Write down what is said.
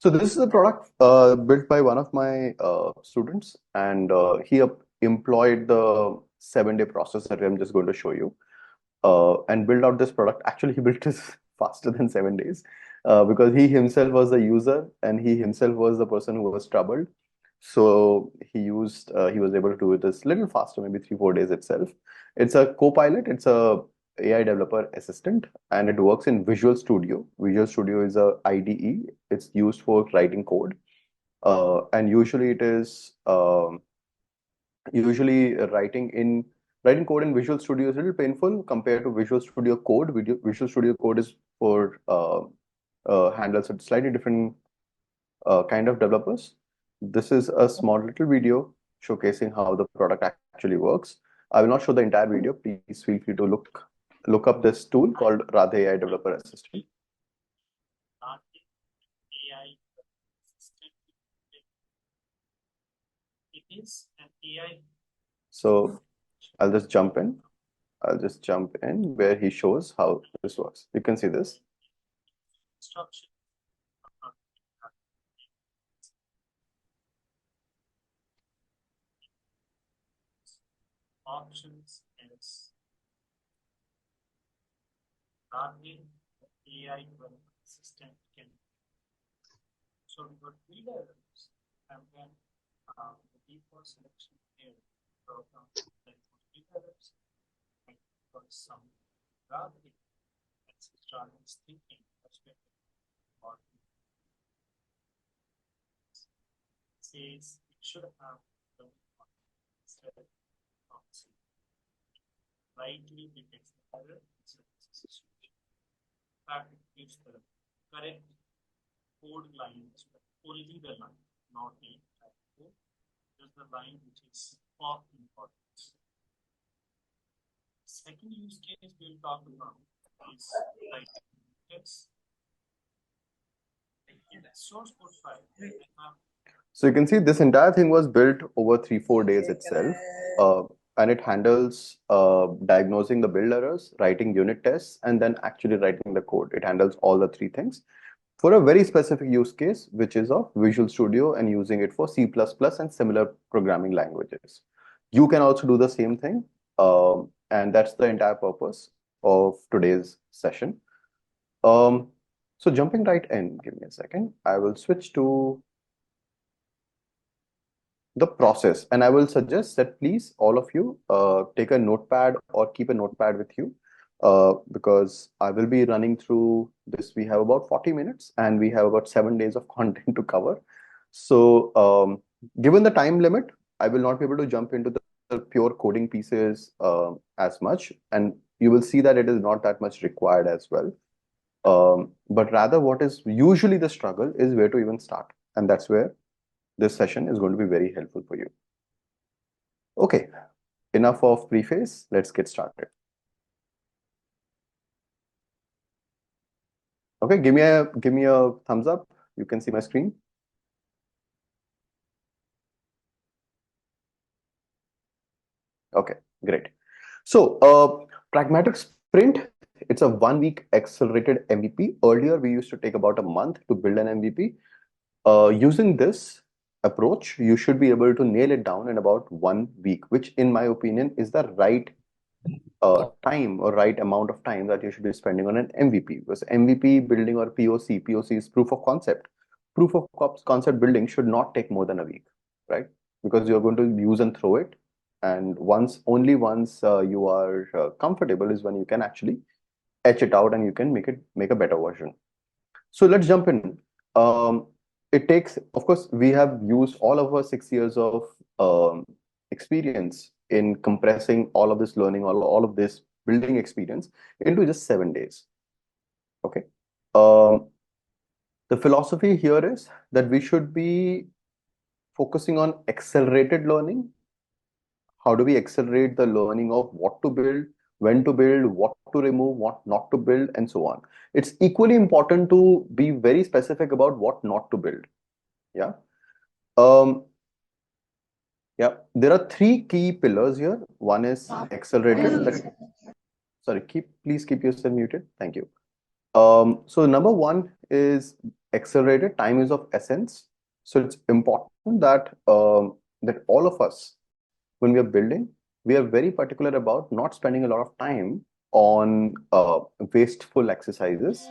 So this is a product built by one of my students, and he employed the 7-day process that I'm just going to show you, and build out this product. Actually, he built this faster than 7 days because he himself was the user and he himself was the person who was troubled. So he was able to do this little faster, maybe 3-4 days itself. It's a co-pilot. It's a AI developer assistant, and it works in Visual Studio. Visual Studio is a IDE. It's used for writing code, and usually it is usually writing code in Visual Studio is a little painful compared to Visual Studio Code. Visual Studio Code is for handles a slightly different kind of developers. This is a small little video showcasing how the product actually works. I will not show the entire video. Please feel free to look up this tool called Radhey AI Developer Assistant. AI assistant. It is an AI. So I'll just jump in. Where he shows how this works. You can see this. Instruction. Options is Radhey AI assistant can. So we got three levels, and then the default selection here. So then three levels, and got some Radhey. That's Radhey's thinking perspective. Says it should have the rightly detects the error. That gives the correct code lines, only the line, not the entire code. Just the line which is of importance. Second use case we'll talk about is writing text. In the source code file, so you can see this entire thing was built over 3-4 days itself, and it handles diagnosing the build errors, writing unit tests, and then actually writing the code. It handles all the three things for a very specific use case, which is of Visual Studio and using it for C++ and similar programming languages. You can also do the same thing, and that's the entire purpose of today's session. So jumping right in, give me a second. I will switch to the process, and I will suggest that please all of you take a notepad or keep a notepad with you, because I will be running through this. We have about 40 minutes and we have about 7 days of content to cover. So given the time limit, I will not be able to jump into the pure coding pieces as much, and you will see that it is not that much required as well. But rather what is usually the struggle is where to even start, and that's where this session is going to be very helpful for you. Okay, enough of preface. Let's get started. Okay, give me a thumbs up. You can see my screen. Okay, great. So Pragmatic Sprint, it's a 1-week accelerated MVP. Earlier, we used to take about a month to build an MVP. Using this approach, you should be able to nail it down in about 1 week, which in my opinion is the right time or right amount of time that you should be spending on an MVP. Because MVP building or POC is proof of concept. Proof of concept building should not take more than a week, right? Because you're going to use and throw it. And only once you are comfortable is when you can actually etch it out and you can make a better version. So let's jump in. It takes, of course, we have used all of our 6 years of experience in compressing all of this learning, all of this building experience into just 7 days. Okay. The philosophy here is that we should be focusing on accelerated learning. How do we accelerate the learning of what to build, when to build, what to remove, what not to build, and so on. It's equally important to be very specific about what not to build. Yeah. Yeah, there are 3 key pillars here. One is accelerated. Sorry, please keep yourself muted. Thank you. So number 1 is accelerated, time is of essence. So it's important that that all of us, when we are building, we are very particular about not spending a lot of time on wasteful exercises.